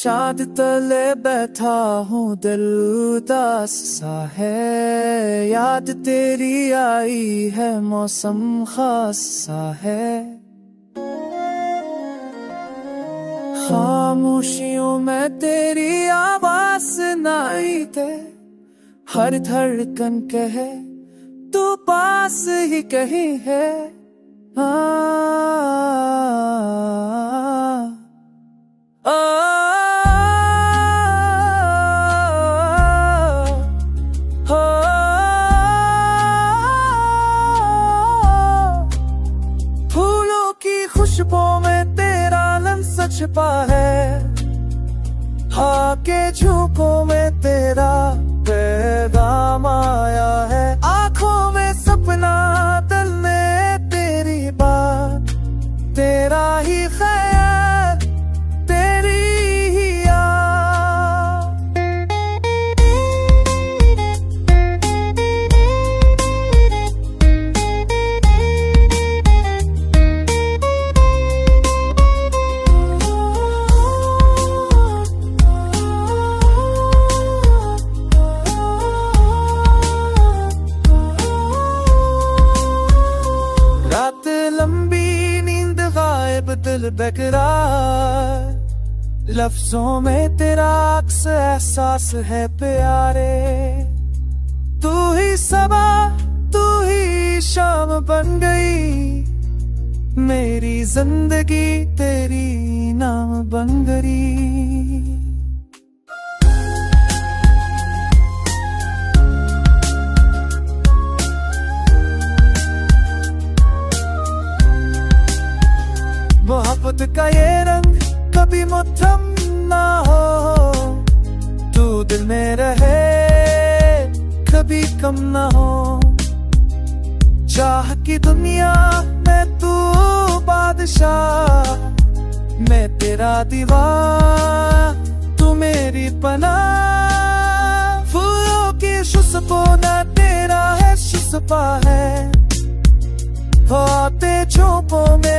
चाँद तले बैठा हूँ, दिल उदास सा है। याद तेरी आई है, मौसम खास सा है। खामोशियों में तेरी आवाज सुनाई दे, हर धड़कन कहे तू पास ही कहीं है। फूलों की खुशबू में तेरा लम्स छिपा है, आके झोंकों में तेरा पैगाम आया है। आंखों में सपना, दिल में तेरी बात, तेरा ही ख्याल, तेरी ही याद। रात लंबी, नींद गायब, दिल बेकरार। लफ्जों में तेरा अक्स एहसास है प्यारे। तू ही सबा, तू ही शाम बन गई, मेरी जिंदगी तेरी नाम बन गई। मोहब्बत का ये रंग कभी मुठ्ठम ना हो, तू दिल में रहे कभी कम ना हो। चाह की दुनिया में तू बादशाह, मैं तेरा दीवार, तू मेरी पनाह। फूलों की खुशबू ना तेरा है शिकवा है, आते झोंकों में